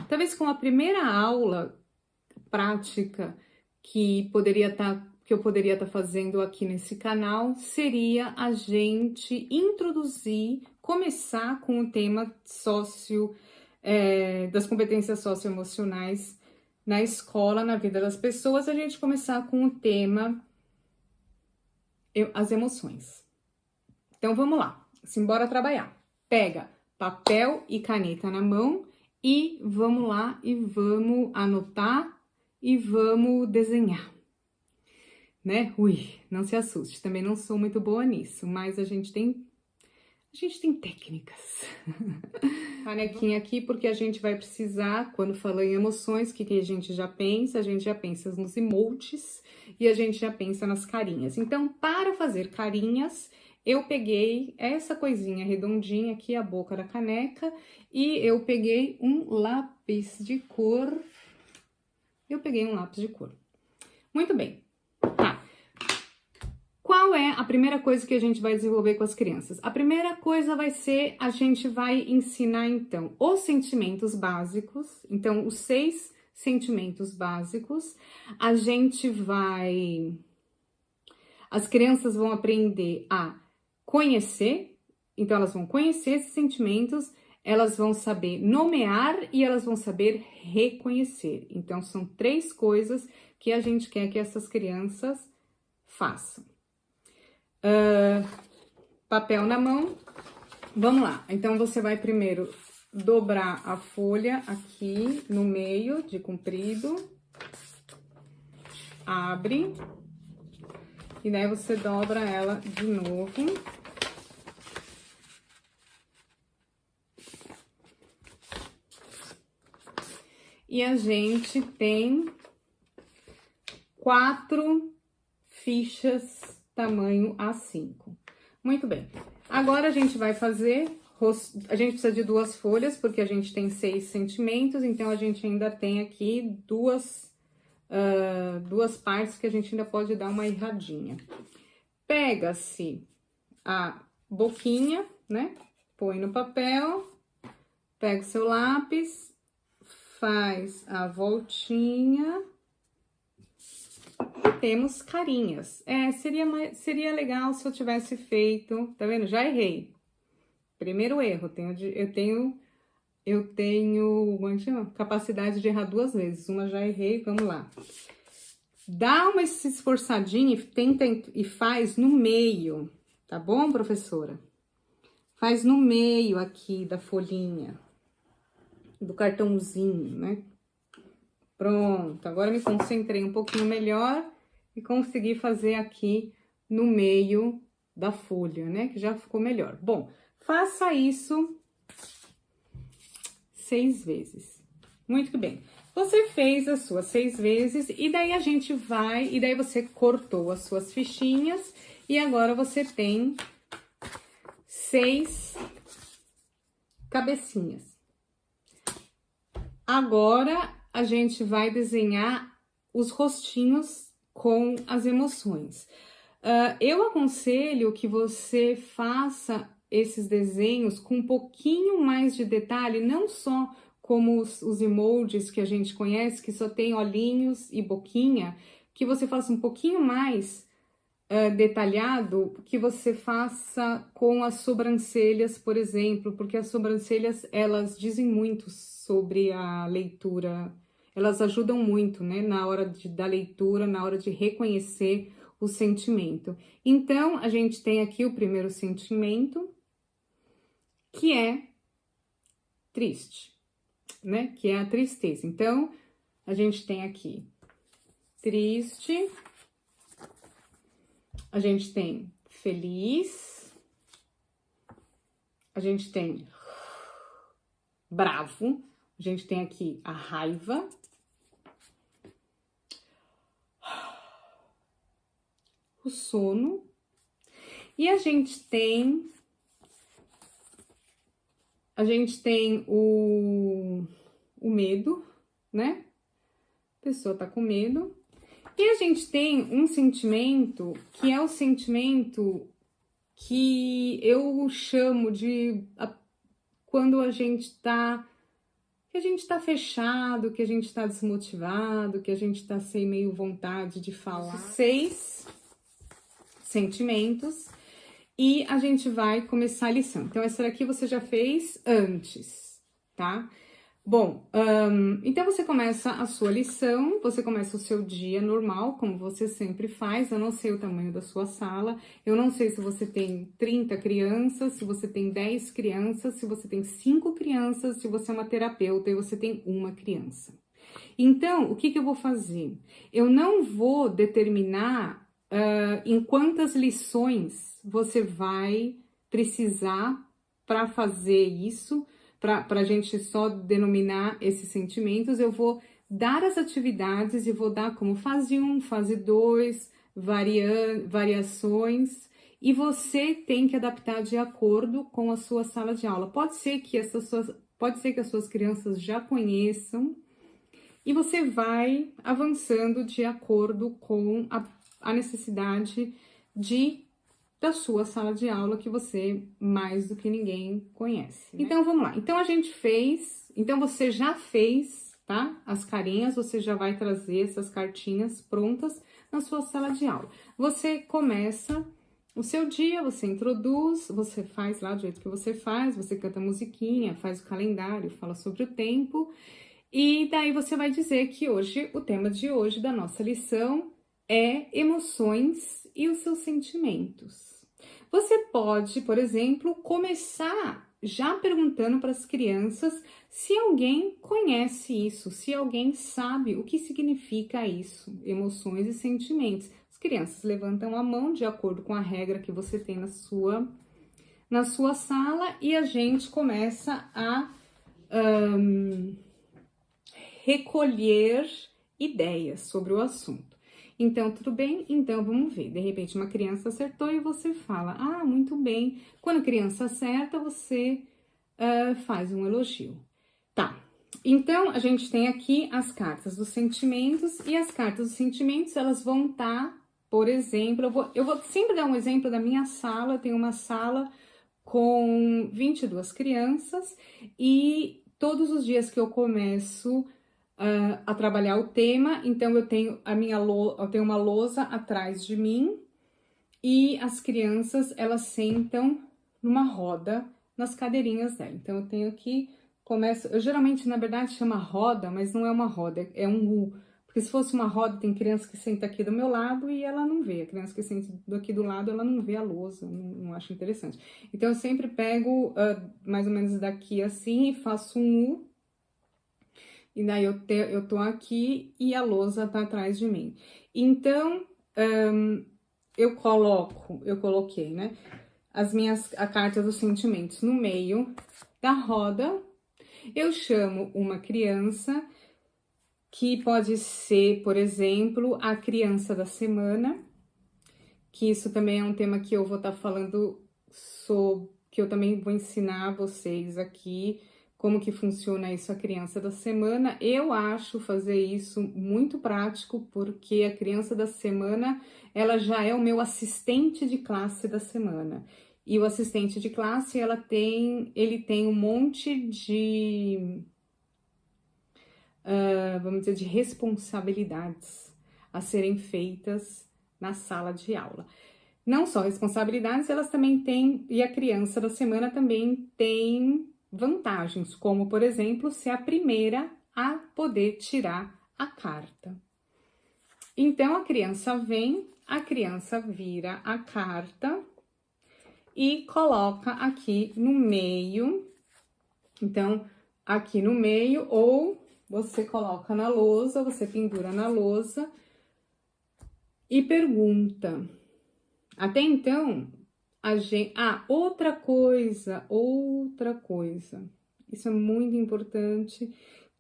Talvez com a primeira aula prática que eu poderia estar fazendo aqui nesse canal seria a gente começar com o tema das competências socioemocionais na escola, na vida das pessoas, a gente começar com o tema as emoções. Então vamos lá, simbora trabalhar. Pega papel e caneta na mão e vamos lá e vamos anotar e vamos desenhar, né? Ui, não se assuste, também não sou muito boa nisso, mas a gente tem técnicas. Canequinha aqui, porque a gente vai precisar, quando falando em emoções, o que a gente já pensa? A gente já pensa nos emotes e a gente já pensa nas carinhas. Então, para fazer carinhas, eu peguei essa coisinha redondinha aqui, a boca da caneca, e eu peguei um lápis de cor. Muito bem. Tá. Qual é a primeira coisa que a gente vai desenvolver com as crianças? A primeira coisa vai ser, a gente vai ensinar, então, os sentimentos básicos. Então, os 6 sentimentos básicos. As crianças vão aprender a conhecer. Então, elas vão conhecer esses sentimentos, elas vão saber nomear e elas vão saber reconhecer. Então, são 3 coisas que a gente quer que essas crianças façam. Papel na mão, vamos lá. Então, você vai primeiro dobrar a folha aqui no meio, de comprido, abre, e daí você dobra ela de novo. E a gente tem 4 fichas tamanho A5. Muito bem. Agora a gente vai fazer, a gente precisa de 2 folhas, porque a gente tem 6 sentimentos, então a gente ainda tem aqui duas partes que a gente ainda pode dar uma erradinha. Pega-se a boquinha, né? Põe no papel, pega o seu lápis, faz a voltinha. Temos carinhas. Seria legal se eu tivesse feito, tá vendo? Já errei. Primeiro erro, eu tenho, como é que chama? Capacidade de errar 2 vezes. Uma já errei, vamos lá. Dá uma esforçadinha e tenta e faz no meio, tá bom, professora? Faz no meio aqui da folhinha, do cartãozinho, né? Pronto, agora me concentrei um pouquinho melhor e consegui fazer aqui no meio da folha, né? Que já ficou melhor. Bom, faça isso 6 vezes. Muito que bem. Você fez as suas 6 vezes e daí a gente vai... E daí você cortou as suas fichinhas e agora você tem 6 cabecinhas. Agora a gente vai desenhar os rostinhos com as emoções. Eu aconselho que você faça esses desenhos com um pouquinho mais de detalhe, não só como os emojis que a gente conhece, que só tem olhinhos e boquinha, que você faça um pouquinho mais detalhado, que você faça com as sobrancelhas, por exemplo, porque as sobrancelhas, elas dizem muito sobre a leitura. Elas ajudam muito, né, na hora da leitura, na hora de reconhecer o sentimento. Então, a gente tem aqui o primeiro sentimento, que é triste, né, que é a tristeza. Então, a gente tem aqui triste, a gente tem feliz, a gente tem bravo, a gente tem aqui a raiva, o sono, e a gente tem o medo, né? A pessoa tá com medo. E a gente tem um sentimento que é o sentimento que eu chamo de quando a gente tá que a gente tá fechado, que a gente tá desmotivado, que a gente tá sem meio vontade de falar. 6 sentimentos e a gente vai começar a lição. Então, essa daqui você já fez antes, tá? Bom, então você começa a sua lição, você começa o seu dia normal, como você sempre faz. Eu não sei o tamanho da sua sala, eu não sei se você tem 30 crianças, se você tem 10 crianças, se você tem 5 crianças, se você é uma terapeuta e você tem uma criança. Então, o que que eu vou fazer? Eu não vou determinar em quantas lições você vai precisar para fazer isso, para a gente só denominar esses sentimentos. Eu vou dar as atividades e vou dar como fase 1, fase 2, variações, e você tem que adaptar de acordo com a sua sala de aula. Pode ser que as suas crianças já conheçam, e você vai avançando de acordo com a necessidade da sua sala de aula, que você mais do que ninguém conhece, né? Então, vamos lá. Então, você já fez, tá? As carinhas, você já vai trazer essas cartinhas prontas na sua sala de aula. Você começa o seu dia, você introduz, você faz lá do jeito que você faz, você canta musiquinha, faz o calendário, fala sobre o tempo. E daí você vai dizer que hoje, o tema de hoje da nossa lição é emoções e os seus sentimentos. Você pode, por exemplo, começar já perguntando para as crianças se alguém conhece isso, se alguém sabe o que significa isso, emoções e sentimentos. As crianças levantam a mão de acordo com a regra que você tem na sua sala e a gente começa a recolher ideias sobre o assunto. Então, tudo bem? Então, vamos ver. De repente, uma criança acertou e você fala, ah, muito bem. Quando a criança acerta, você faz um elogio. Tá. Então, a gente tem aqui as cartas dos sentimentos, e as cartas dos sentimentos, elas vão estar, por exemplo, eu vou sempre dar um exemplo da minha sala. Eu tenho uma sala com 22 crianças, e todos os dias que eu começo a trabalhar o tema, então eu tenho uma lousa atrás de mim, e as crianças, elas sentam numa roda nas cadeirinhas dela. Então eu tenho aqui, eu geralmente, na verdade, chama roda, mas não é uma roda, é um U. Porque se fosse uma roda, tem criança que senta aqui do meu lado e ela não vê. A criança que senta aqui do lado, ela não vê a lousa, não acho interessante. Então eu sempre pego mais ou menos daqui assim e faço um U. E daí eu tô aqui e a lousa tá atrás de mim. Então, eu coloquei, né, a carta dos sentimentos no meio da roda. Eu chamo uma criança, que pode ser, por exemplo, a criança da semana, que isso também é um tema que eu vou estar falando sobre, que eu também vou ensinar vocês aqui, como que funciona isso, a criança da semana. Eu acho fazer isso muito prático, porque a criança da semana, ela já é o meu assistente de classe da semana. E o assistente de classe, ele tem um monte de, vamos dizer, de responsabilidades a serem feitas na sala de aula. Não só responsabilidades, elas também têm, e a criança da semana também tem vantagens, como, por exemplo, ser a primeira a poder tirar a carta. Então, a criança vira a carta e coloca aqui no meio. Então, aqui no meio, ou você coloca na lousa, você pendura na lousa e pergunta. Até então, outra coisa. Isso é muito importante,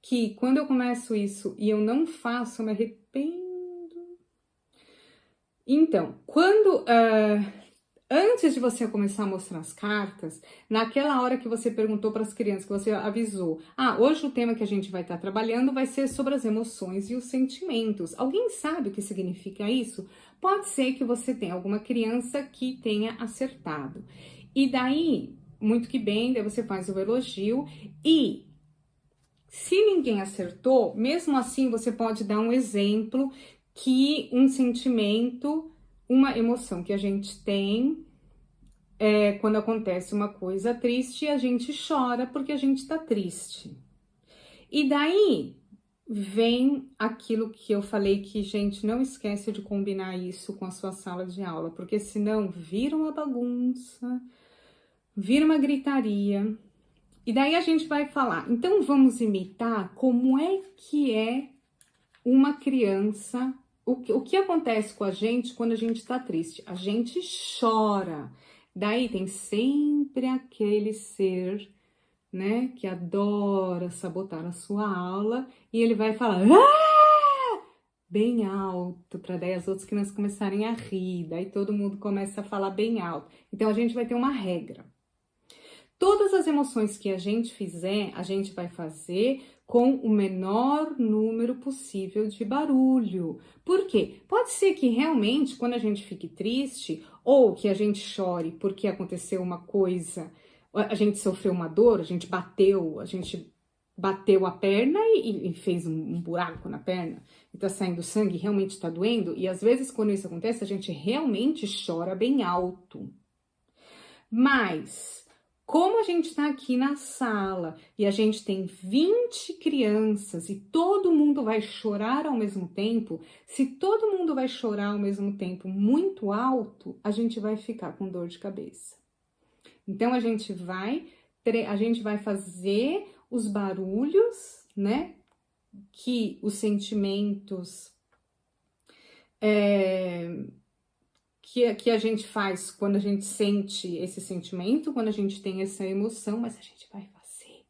que quando eu começo isso e eu não faço, eu me arrependo. Então, antes de você começar a mostrar as cartas, naquela hora que você perguntou para as crianças, que você avisou, hoje o tema que a gente vai estar trabalhando vai ser sobre as emoções e os sentimentos. Alguém sabe o que significa isso? Pode ser que você tenha alguma criança que tenha acertado. E daí, muito que bem, daí você faz o elogio, e Se ninguém acertou, mesmo assim você pode dar um exemplo que um sentimento, uma emoção que a gente tem quando acontece uma coisa triste, a gente chora porque a gente tá triste. E daí vem aquilo que eu falei que, gente, não esquece de combinar isso com a sua sala de aula, porque senão vira uma bagunça, vira uma gritaria. E daí a gente vai falar, então vamos imitar como é uma criança, o que acontece com a gente quando a gente tá triste? A gente chora. Daí tem sempre aquele ser, né, que adora sabotar a sua aula e ele vai falar bem alto, para daí as outras crianças começarem a rir, daí todo mundo começa a falar bem alto. Então a gente vai ter uma regra. Todas as emoções que a gente fizer, a gente vai fazer com o menor número possível de barulho. Por quê? Pode ser que realmente, quando a gente fique triste, ou que a gente chore porque aconteceu uma coisa, a gente sofreu uma dor, a gente bateu a perna e fez um buraco na perna, e tá saindo sangue, realmente tá doendo, e às vezes quando isso acontece, a gente realmente chora bem alto. Mas como a gente está aqui na sala e a gente tem 20 crianças e todo mundo vai chorar ao mesmo tempo, se todo mundo vai chorar ao mesmo tempo muito alto, a gente vai ficar com dor de cabeça. Então a gente vai fazer os barulhos, né? Que os sentimentos que a gente faz quando a gente sente esse sentimento, quando a gente tem essa emoção, mas a gente vai fazer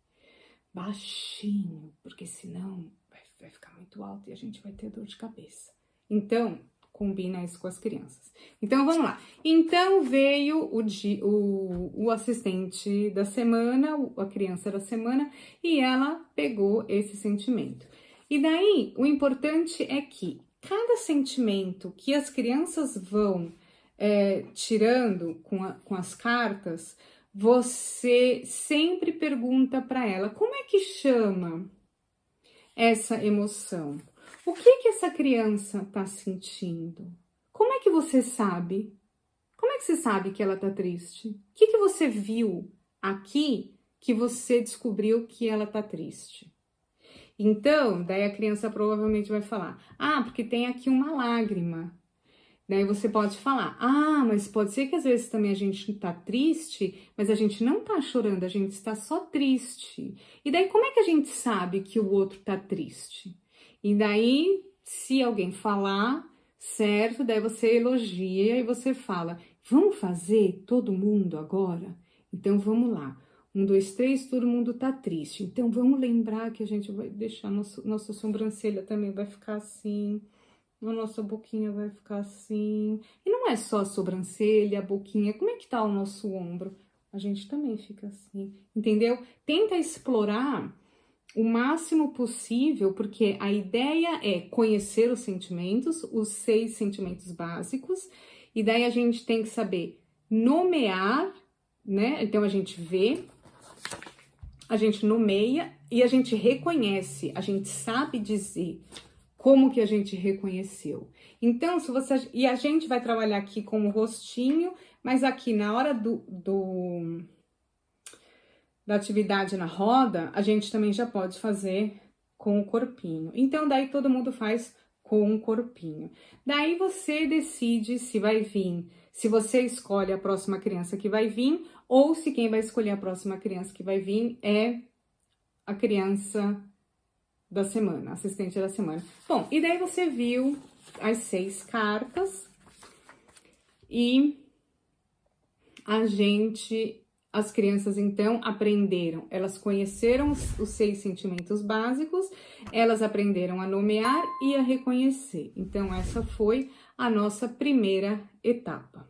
baixinho, porque senão vai ficar muito alto e a gente vai ter dor de cabeça. Então, combina isso com as crianças. Então, vamos lá. Então, veio o assistente da semana, a criança da semana, e ela pegou esse sentimento. E daí, o importante é que cada sentimento que as crianças vão tirando com as cartas, você sempre pergunta para ela, como é que chama essa emoção? O que essa criança está sentindo? Como é que você sabe? Como é que você sabe que ela está triste? O que você viu aqui que você descobriu que ela está triste? Então, daí a criança provavelmente vai falar, porque tem aqui uma lágrima. Daí você pode falar, mas pode ser que às vezes também a gente tá triste, mas a gente não tá chorando, a gente está só triste. E daí como é que a gente sabe que o outro tá triste? E daí, se alguém falar, certo, daí você elogia e você fala, vamos fazer todo mundo agora? Então vamos lá. 1, 2, 3, todo mundo tá triste. Então vamos lembrar que a gente vai deixar nossa sobrancelha também vai ficar assim. A nossa boquinha vai ficar assim. E não é só a sobrancelha, a boquinha. Como é que tá o nosso ombro? A gente também fica assim, entendeu? Tenta explorar o máximo possível, porque a ideia é conhecer os sentimentos, os 6 sentimentos básicos, e daí a gente tem que saber nomear, né? Então a gente vê, a gente nomeia e a gente reconhece, a gente sabe dizer como que a gente reconheceu. Então, e a gente vai trabalhar aqui com o rostinho, mas aqui na hora da atividade na roda, a gente também já pode fazer com o corpinho. Então, daí todo mundo faz com o corpinho. Daí você decide se vai vir, se você escolhe a próxima criança que vai vir, ou se quem vai escolher a próxima criança que vai vir é a criança da semana, assistente da semana. Bom, e daí você viu as 6 cartas e as crianças então aprenderam, elas conheceram os 6 sentimentos básicos, elas aprenderam a nomear e a reconhecer. Então essa foi a nossa primeira etapa.